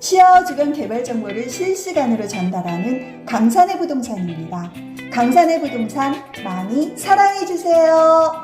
시야주변 개발 정보를 실시간으로 전달하는 강산의 부동산입니다. 강산의 부동산 많이 사랑해주세요.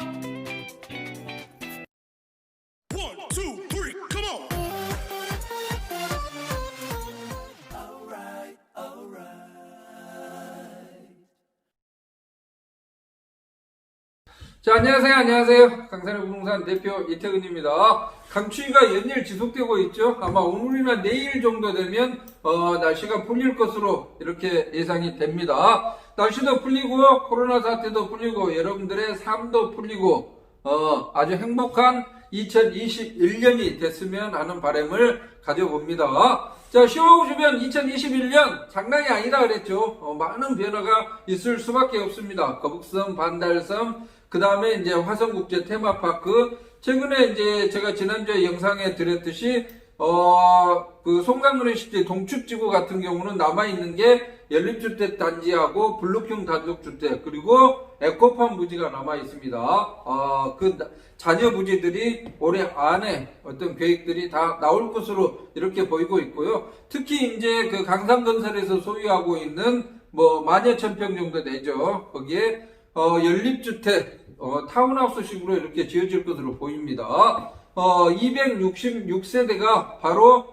자, 안녕하세요. 강산의 부동산 대표 이태근입니다. 강추위가 연일 지속되고 있죠. 아마 오늘이나 내일 정도 되면 날씨가 풀릴 것으로 이렇게 예상이 됩니다. 날씨도 풀리고 코로나 사태도 풀리고 여러분들의 삶도 풀리고 아주 행복한 2021년이 됐으면 하는 바람을 가져봅니다. 자, 10월 주변 2021년 장난이 아니다 그랬죠. 많은 변화가 있을 수밖에 없습니다. 거북섬, 반달섬, 그 다음에 이제 화성국제 테마파크, 최근에 이제 제가 지난주에 영상에 드렸듯이, 그 송강그린시티 동축지구 같은 경우는 남아있는 게 연립주택 단지하고 블록형 단독주택, 그리고 에코팜 부지가 남아있습니다. 그 잔여 부지들이 올해 안에 어떤 계획들이 다 나올 것으로 이렇게 보이고 있고요. 특히 이제 그 강산건설에서 소유하고 있는 만여천평 정도 되죠. 거기에 연립주택, 타운하우스식으로 이렇게 지어질 것으로 보입니다. 266세대가 바로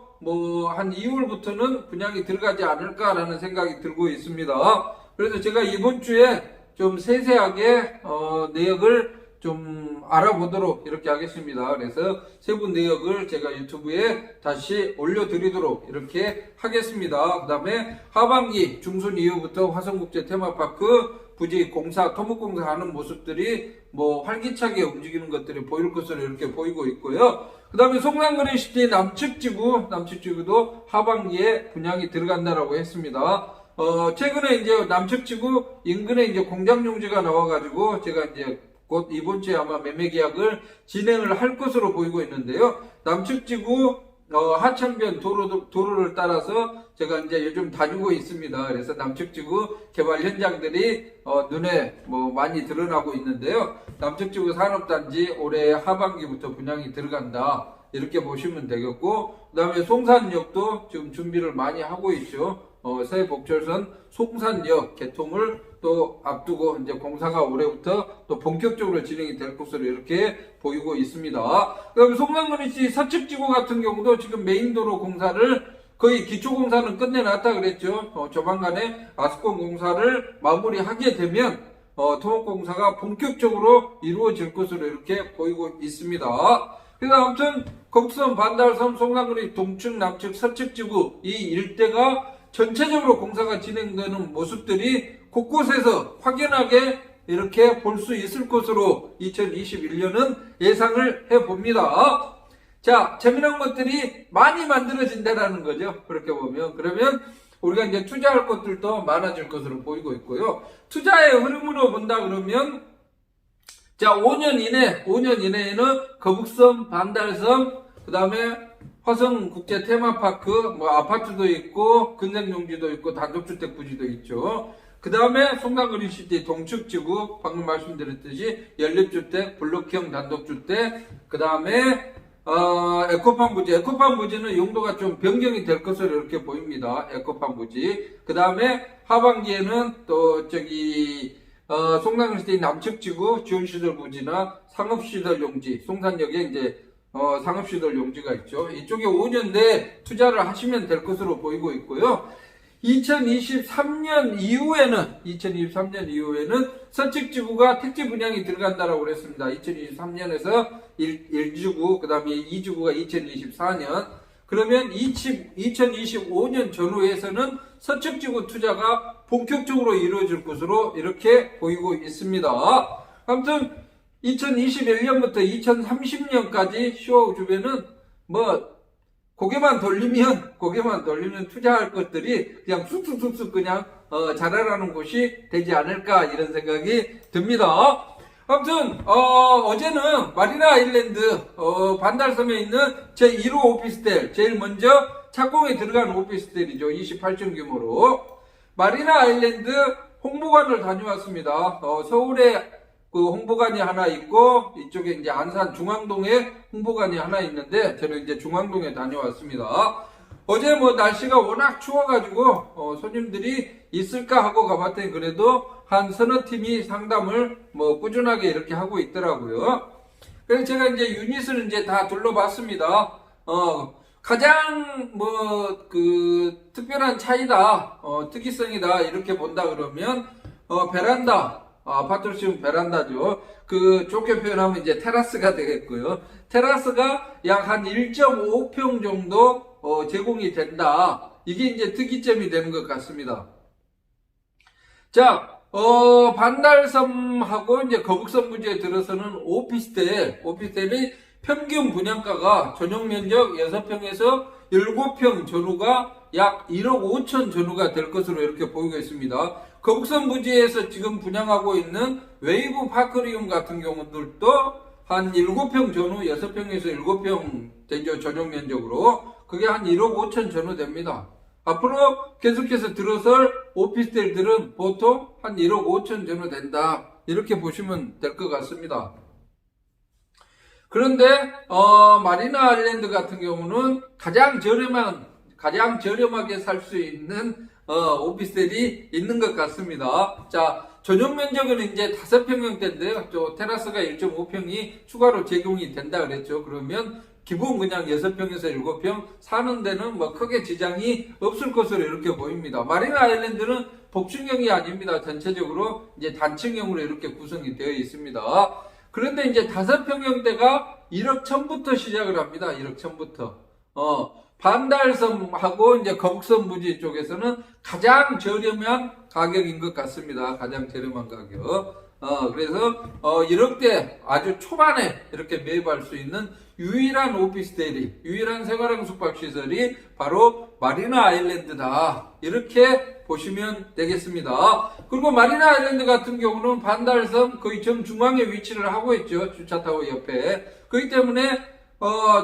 한 2월부터는 분양이 들어가지 않을까라는 생각이 들고 있습니다. 그래서 제가 이번 주에 좀 세세하게, 내역을 좀 알아보도록 이렇게 하겠습니다. 그래서 세부 내역을 제가 유튜브에 다시 올려드리도록 이렇게 하겠습니다. 그 다음에 하반기 중순 이후부터 화성국제 테마파크 부지 공사, 토목공사 하는 모습들이 활기차게 움직이는 것들이 보일 것으로 이렇게 보이고 있고요. 그 다음에 송산그린시티 남측지구도 하반기에 분양이 들어간다라고 했습니다. 최근에 이제 남측지구 인근에 이제 공장용지가 나와가지고 제가 이제 곧 이번 주에 아마 매매 계약을 진행을 할 것으로 보이고 있는데요. 남측지구 하천변 도로를 따라서 제가 이제 요즘 다니고 있습니다. 그래서 남측지구 개발 현장들이 눈에 많이 드러나고 있는데요. 남측지구 산업단지 올해 하반기부터 분양이 들어간다, 이렇게 보시면 되겠고, 그 다음에 송산역도 지금 준비를 많이 하고 있죠. 서해복철선 송산역 개통을 또 앞두고 이제 공사가 올해부터 또 본격적으로 진행이 될 것으로 이렇게 보이고 있습니다. 그 다음에 송산그린시티 서측지구 같은 경우도 지금 메인도로 공사를 거의 기초공사는 끝내놨다 그랬죠. 조만간에 아스콘 공사를 마무리하게 되면 토목공사가 본격적으로 이루어질 것으로 이렇게 보이고 있습니다. 그래서 아무튼 거북섬, 반달섬, 송산그린시티 동측, 남측, 서측지구 이 일대가 전체적으로 공사가 진행되는 모습들이 곳곳에서 확연하게 이렇게 볼 수 있을 것으로 2021년은 예상을 해봅니다. 자, 재미난 것들이 많이 만들어진다라는 거죠. 그렇게 보면. 그러면 우리가 이제 투자할 것들도 많아질 것으로 보이고 있고요. 투자의 흐름으로 본다 그러면, 자, 5년 이내에는 거북섬, 반달섬, 그 다음에 화성국제 테마파크, 아파트도 있고, 근생용지도 있고, 단독주택 부지도 있죠. 그 다음에 송산그린시티 동측지구, 방금 말씀드렸듯이 연립주택, 블록형 단독주택, 그 다음에 에코팜 부지는 용도가 좀 변경이 될 것으로 이렇게 보입니다. 에코팜 부지. 그 다음에 하반기에는 또 송산그린시티 남측지구 지원시설 부지나 상업시설 용지, 송산역에 이제 상업시설 용지가 있죠. 이쪽에 5년 내에 투자를 하시면 될 것으로 보이고 있고요. 2023년 이후에는 서측지구가 택지 분양이 들어간다라고 그랬습니다. 2023년에서 1주구, 그 다음에 2주구가 2024년. 그러면 2025년 전후에서는 서측지구 투자가 본격적으로 이루어질 것으로 이렇게 보이고 있습니다. 아무튼 2021년부터 2030년까지 10월 주변은 고개만 돌리면 투자할 것들이 그냥 쑥쑥쑥쑥 그냥 자라나는 곳이 되지 않을까, 이런 생각이 듭니다. 아무튼 어제는 마리나 아일랜드 반달섬에 있는 제1호 오피스텔, 제일 먼저 착공에 들어간 오피스텔이죠. 28층 규모로 마리나 아일랜드 홍보관을 다녀왔습니다. 서울에 그 홍보관이 하나 있고, 이쪽에 이제 안산 중앙동에 홍보관이 하나 있는데, 저는 이제 중앙동에 다녀왔습니다. 어제 뭐 날씨가 워낙 추워가지고 손님들이 있을까 하고 가봤더니 그래도 한 서너 팀이 상담을 뭐 꾸준하게 이렇게 하고 있더라고요. 그래서 제가 이제 유닛을 이제 다 둘러봤습니다. 가장 뭐 그 특별한 차이다, 특이성이다 이렇게 본다 그러면 베란다, 아파트로 치면 베란다죠. 그 좋게 표현하면 이제 테라스가 되겠고요. 테라스가 약 한 1.5평 정도 제공이 된다. 이게 이제 특이점이 되는 것 같습니다. 자, 반달섬하고 이제 거북섬 부지에 들어서는 오피스텔의 평균 분양가가 전용 면적 6평에서 7평 전후가 약 1억 5천 전후가 될 것으로 이렇게 보이고 있습니다. 거북섬 부지에서 지금 분양하고 있는 웨이브 파크리움 같은 경우들도 한 7평 전후 6평에서 7평 되죠. 전용 면적으로. 그게 한 1억 5천 전후 됩니다. 앞으로 계속해서 들어설 오피스텔들은 보통 한 1억 5천 전후 된다. 이렇게 보시면 될 것 같습니다. 그런데 마리나 아일랜드 같은 경우는 가장 저렴하게 살 수 있는 오피스텔이 있는 것 같습니다. 자, 전용 면적은 이제 5평형대인데요. 저 테라스가 1.5평이 추가로 제공이 된다 그랬죠. 그러면 기본 그냥 6평에서 7평 사는 데는 뭐 크게 지장이 없을 것으로 이렇게 보입니다. 마리나 아일랜드는 복층형이 아닙니다. 전체적으로 이제 단층형으로 이렇게 구성이 되어 있습니다. 그런데 이제 5평형대가 1억 1천부터 시작을 합니다. 1억 1천부터. 반달섬하고 이제 거북섬 부지 쪽에서는 가장 저렴한 가격인 것 같습니다. 가장 저렴한 가격. 그래서 1억대 아주 초반에 이렇게 매입할 수 있는 유일한 유일한 생활형 숙박시설이 바로 마리나 아일랜드다. 이렇게 보시면 되겠습니다. 그리고 마리나 아일랜드 같은 경우는 반달섬 거의 정중앙에 위치를 하고 있죠. 주차타워 옆에. 그렇기 때문에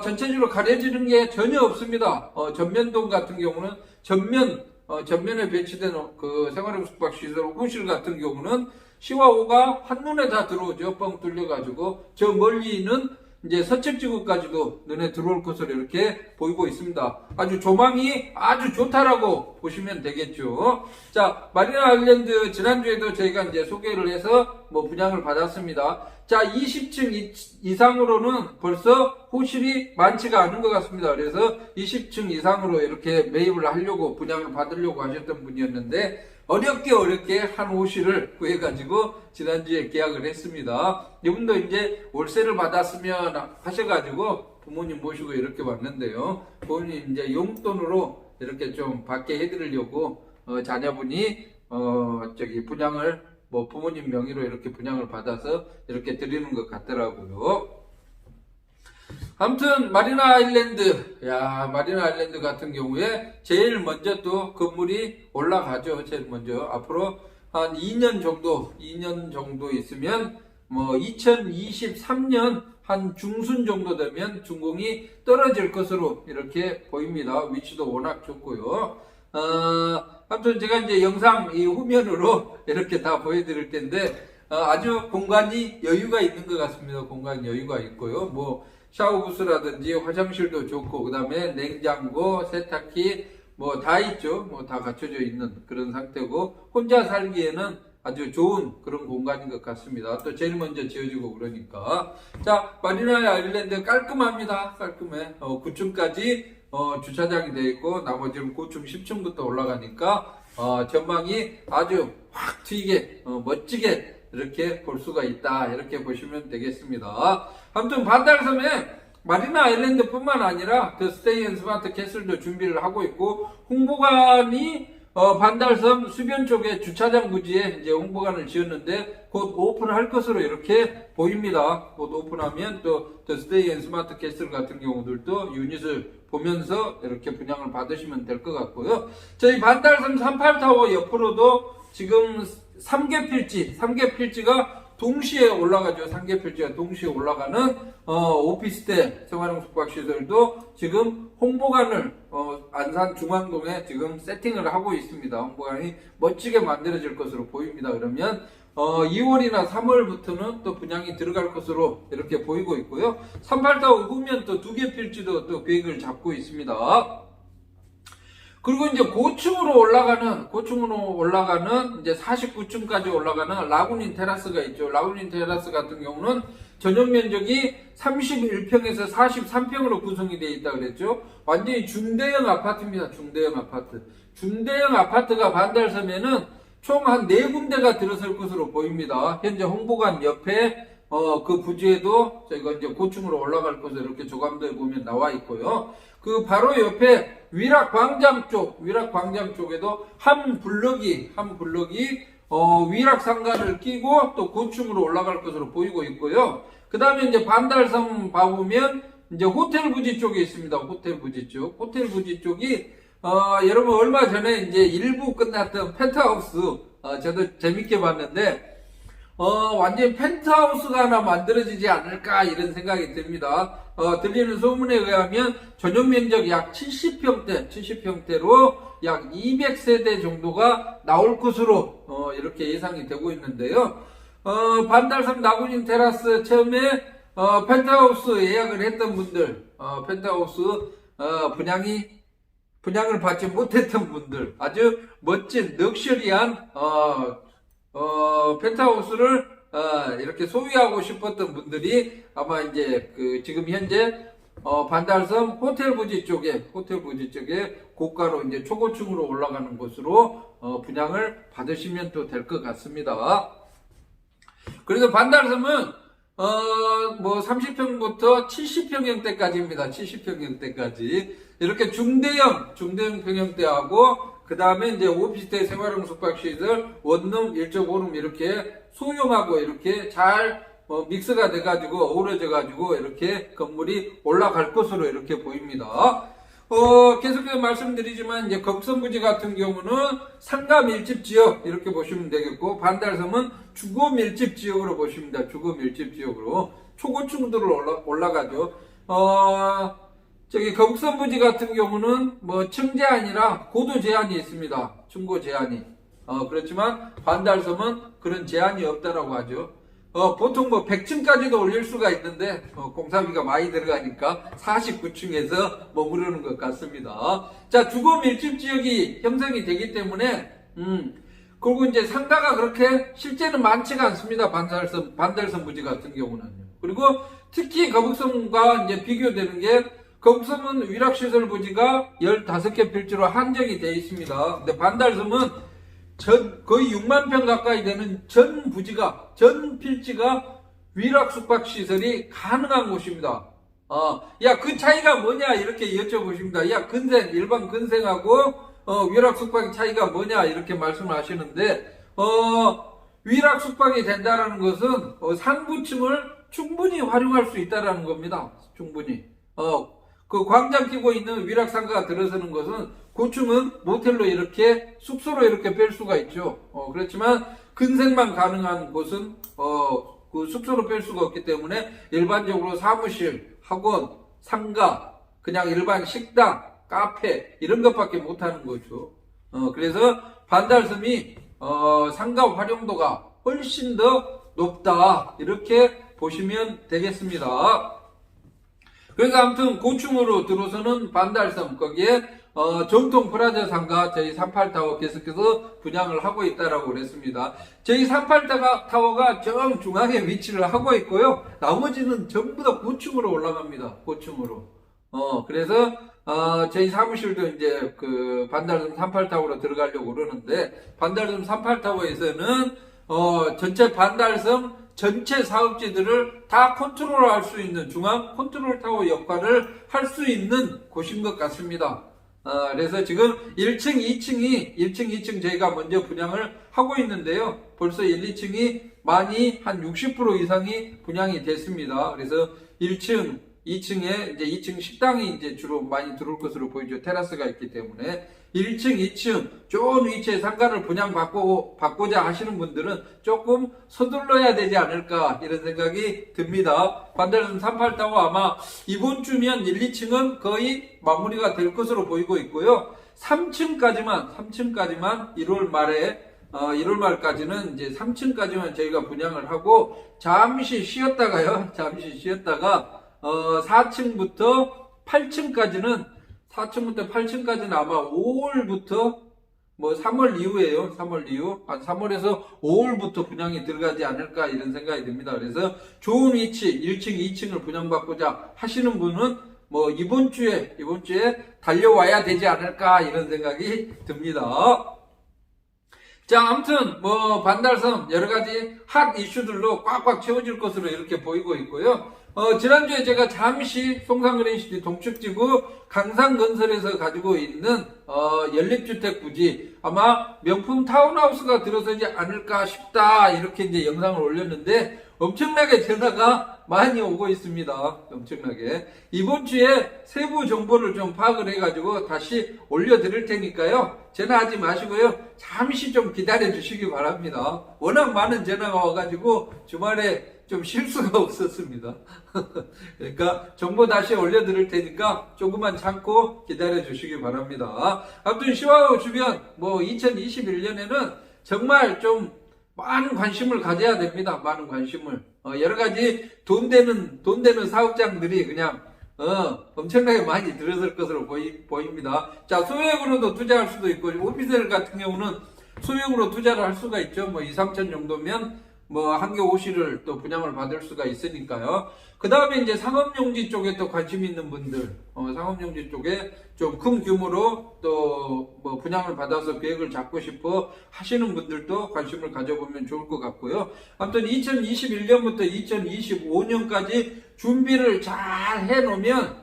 전체적으로 가려지는 게 전혀 없습니다. 전면동 같은 경우는 전면에 배치된 그 생활형 숙박시설 호실 같은 경우는 시와 오가 한눈에 다 들어오죠. 뻥 뚫려가지고. 저 멀리는 이제 서측지구까지도 눈에 들어올 것으로 이렇게 보이고 있습니다. 아주 조망이 아주 좋다라고 보시면 되겠죠. 자, 마리나 아일랜드 지난주에도 저희가 이제 소개를 해서 뭐 분양을 받았습니다. 자, 20층 이상으로는 벌써 호실이 많지가 않은 것 같습니다. 그래서 20층 이상으로 이렇게 매입을 하려고 분양을 받으려고 하셨던 분이었는데 어렵게 한 호실을 구해가지고 지난주에 계약을 했습니다. 이분도 이제 월세를 받았으면 하셔가지고 부모님 모시고 이렇게 왔는데요. 부모님 이제 용돈으로 이렇게 좀 받게 해드리려고 자녀분이 분양을 뭐 부모님 명의로 이렇게 분양을 받아서 이렇게 드리는 것 같더라고요. 아무튼 마리나 아일랜드 같은 경우에 제일 먼저 또 건물이 올라가죠. 제일 먼저 앞으로 한 2년 정도 있으면 뭐 2023년 한 중순 정도 되면 준공이 떨어질 것으로 이렇게 보입니다. 위치도 워낙 좋고요. 아무튼 제가 이제 영상 이 후면으로 이렇게 다 보여드릴 텐데 아주 공간이 여유가 있는 것 같습니다. 공간 여유가 있고요. 뭐 샤워 부스라든지 화장실도 좋고 그 다음에 냉장고, 세탁기 뭐 다 있죠. 뭐 다 갖춰져 있는 그런 상태고 혼자 살기에는 아주 좋은 그런 공간인 것 같습니다. 또 제일 먼저 지어지고 그러니까. 자, 마리나 아일랜드 깔끔합니다. 깔끔해. 9층까지 주차장이 되어 있고 나머지는 고층 10층부터 올라가니까 전망이 아주 확 튀게 멋지게 이렇게 볼 수가 있다. 이렇게 보시면 되겠습니다. 아무튼 반달섬에 마리나 아일랜드 뿐만 아니라 더 스테이 앤 스마트 캐슬도 준비를 하고 있고 홍보관이 반달섬 수변 쪽에 주차장 부지에 이제 홍보관을 지었는데 곧 오픈할 것으로 이렇게 보입니다. 곧 오픈하면 또 더 스테이 앤 스마트 캐슬 같은 경우들도 유닛을 보면서 이렇게 분양을 받으시면 될 것 같고요. 저희 반달섬 38타워 옆으로도 지금 3개 필지가 동시에 올라가죠. 3개 필지가 동시에 올라가는 오피스텔 생활형 숙박시설도 지금 홍보관을 안산 중앙동에 지금 세팅을 하고 있습니다. 홍보관이 멋지게 만들어질 것으로 보입니다. 그러면 2월이나 3월부터는 또 분양이 들어갈 것으로 이렇게 보이고 있고요. 38타워 후면 또 2개 필지도 또 계획을 잡고 있습니다. 그리고 이제 고층으로 올라가는 이제 49층까지 올라가는 라구닌 테라스가 있죠. 라구닌 테라스 같은 경우는 전용 면적이 31평에서 43평으로 구성이 되어 있다 그랬죠. 완전히 중대형 아파트입니다. 중대형 아파트. 중대형 아파트가 반달섬에는 총 한 4군데가 들어설 것으로 보입니다. 현재 홍보관 옆에 그 부지에도 저희가 이제 고층으로 올라갈 것으로 이렇게 조감도에 보면 나와 있고요. 그 바로 옆에 위락광장 쪽에도 한 블럭이 위락상가를 끼고 또 고층으로 올라갈 것으로 보이고 있고요. 그 다음에 이제 반달섬 봐보면 이제 호텔 부지 쪽에 있습니다. 호텔 부지 쪽이 여러분 얼마 전에 이제 일부 끝났던 펜트하우스 저도 재밌게 봤는데 완전 펜트하우스가 하나 만들어지지 않을까 이런 생각이 듭니다. 들리는 소문에 의하면 전용 면적 약 70평대로 약 200세대 정도가 나올 것으로 이렇게 예상이 되고 있는데요. 반달섬 라구닌 테라스 처음에 펜트하우스 예약을 했던 분들, 펜트하우스 분양을 받지 못했던 분들, 아주 멋진 럭셔리한 펜트하우스를 이렇게 소유하고 싶었던 분들이 아마 이제 지금 현재 반달섬 호텔 부지 쪽에 고가로 이제 초고층으로 올라가는 곳으로 분양을 받으시면 또 될 것 같습니다. 그래서 반달섬은 뭐 30평부터 70평형대까지입니다. 70평형대까지 이렇게 중대형 평형대하고 그 다음에 이제 오피스텔 생활형 숙박시설 원룸 1.5룸 이렇게 소형하고 이렇게 잘 믹스가 돼가지고 어우러져가지고 이렇게 건물이 올라갈 것으로 이렇게 보입니다. 계속해서 말씀드리지만 이제 거북선부지 같은 경우는 상가 밀집 지역 이렇게 보시면 되겠고 반달섬은 주거 밀집 지역으로 보십니다. 주거 밀집 지역으로 초고층들로 올라가죠. 저기 거북선부지 같은 경우는 뭐 층 제한이라 고도 제한이 있습니다. 층고 제한이. 그렇지만 반달섬은 그런 제한이 없다라고 하죠. 보통 뭐 100층까지도 올릴 수가 있는데 공사비가 많이 들어가니까 49층에서 머무르는 것 같습니다. 자, 주거 밀집 지역이 형성이 되기 때문에 그리고 이제 상가가 그렇게 실제는 많지가 않습니다. 반달섬 부지 같은 경우는요. 그리고 특히 거북섬과 이제 비교되는 게 거북섬은 위락시설 부지가 15개 필지로 한정이 되어 있습니다. 근데 반달섬은 거의 6만 평 가까이 되는 전 필지가 위락 숙박시설이 가능한 곳입니다. 야, 그 차이가 뭐냐? 이렇게 여쭤보십니다. 야, 일반 근생하고, 위락 숙박의 차이가 뭐냐? 이렇게 말씀을 하시는데, 위락 숙박이 된다라는 것은, 상부층을 충분히 활용할 수 있다라는 겁니다. 충분히. 그 광장 끼고 있는 위락상가가 들어서는 것은 고층은 모텔로 이렇게 숙소로 이렇게 뺄 수가 있죠. 그렇지만 근생만 가능한 곳은 그 숙소로 뺄 수가 없기 때문에 일반적으로 사무실, 학원, 상가, 그냥 일반 식당, 카페 이런 것밖에 못하는 거죠. 그래서 반달섬이 상가 활용도가 훨씬 더 높다 이렇게 보시면 되겠습니다. 그래서 아무튼 고층으로 들어서는 반달섬 거기에 전통 프라자 상가 저희 38타워 계속해서 분양을 하고 있다라고 그랬습니다. 저희 38타워가 정중앙에 위치를 하고 있고요. 나머지는 전부 다 고층으로 올라갑니다. 고층으로. 그래서 저희 사무실도 이제 그 반달섬 38타워로 들어가려고 그러는데 반달섬 38타워에서는 전체 반달섬 전체 사업지들을 다 컨트롤할 수 있는 중앙 컨트롤 타워 역할을 할 수 있는 곳인 것 같습니다. 그래서 지금 1층, 2층 저희가 먼저 분양을 하고 있는데요. 벌써 1, 2층이 많이 한 60% 이상이 분양이 됐습니다. 그래서 1층, 2층에 이제 2층 식당이 이제 주로 많이 들어올 것으로 보이죠. 테라스가 있기 때문에 1층, 2층 좋은 위치에 상가를 분양받고자 하시는 분들은 조금 서둘러야 되지 않을까 이런 생각이 듭니다. 반달섬 38타워 아마 이번 주면 1, 2층은 거의 마무리가 될 것으로 보이고 있고요. 3층까지만 1월 말까지는 이제 3층까지만 저희가 분양을 하고 잠시 쉬었다가 4층부터 8층까지는 4층부터 8층까지는 아마 5월부터 뭐 3월 이후에요. 3월 이후 한 3월에서 5월부터 분양이 들어가지 않을까 이런 생각이 듭니다. 그래서 좋은 위치 1층, 2층을 분양받고자 하시는 분은 뭐 이번 주에 달려와야 되지 않을까 이런 생각이 듭니다. 자, 아무튼 뭐 반달섬 여러 가지 핫 이슈들로 꽉꽉 채워질 것으로 이렇게 보이고 있고요. 지난주에 제가 잠시 송산그린시티 동축지구 강산건설에서 가지고 있는 연립주택 부지 아마 명품 타운하우스가 들어서지 않을까 싶다 이렇게 이제 영상을 올렸는데 엄청나게 전화가 많이 오고 있습니다. 엄청나게. 이번 주에 세부 정보를 좀 파악을 해가지고 다시 올려드릴 테니까요. 전화하지 마시고요. 잠시 좀 기다려 주시기 바랍니다. 워낙 많은 전화가 와가지고 주말에 좀 쉴 수가 없었습니다. 그러니까 정보 다시 올려드릴 테니까 조금만 참고 기다려 주시기 바랍니다. 아무튼 시와우 주변 뭐 2021년에는 정말 좀 많은 관심을 가져야 됩니다. 많은 관심을. 여러 가지 돈 되는 사업장들이 그냥 엄청나게 많이 들어설 것으로 보입니다. 자, 소액으로도 투자할 수도 있고 오피스텔 같은 경우는 소액으로 투자를 할 수가 있죠. 뭐 2, 3천 정도면 뭐 한 개 오시를 또 분양을 받을 수가 있으니까요. 그 다음에 이제 상업용지 쪽에 또 관심 있는 분들, 상업용지 쪽에 좀 큰 규모로 또 뭐 분양을 받아서 계획을 잡고 싶어 하시는 분들도 관심을 가져보면 좋을 것 같고요. 아무튼 2021년부터 2025년까지 준비를 잘 해놓으면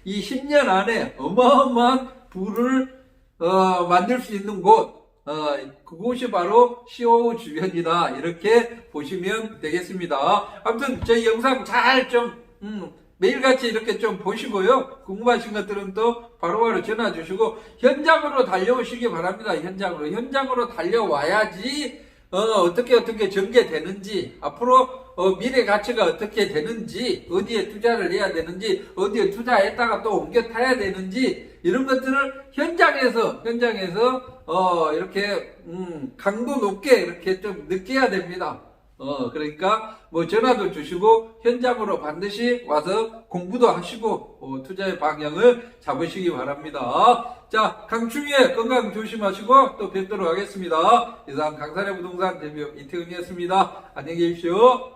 이 10년 안에 어마어마한 부를 만들 수 있는 곳, 그곳이 바로 시오우 주변이다 이렇게 보시면 되겠습니다. 아무튼 저희 영상 잘 좀 매일같이 이렇게 좀 보시고요. 궁금하신 것들은 또 바로바로 전화 주시고 현장으로 달려오시기 바랍니다. 현장으로 달려와야지 어떻게 전개되는지 앞으로 미래 가치가 어떻게 되는지 어디에 투자를 해야 되는지 어디에 투자했다가 또 옮겨 타야 되는지 이런 것들을 현장에서 이렇게 강도 높게 이렇게 좀 느껴야 됩니다. 그러니까 뭐 전화도 주시고 현장으로 반드시 와서 공부도 하시고 투자의 방향을 잡으시기 바랍니다. 자, 강충희의 건강 조심하시고 또 뵙도록 하겠습니다. 이상 강산의 부동산 대표 이태훈이었습니다. 안녕히 계십시오.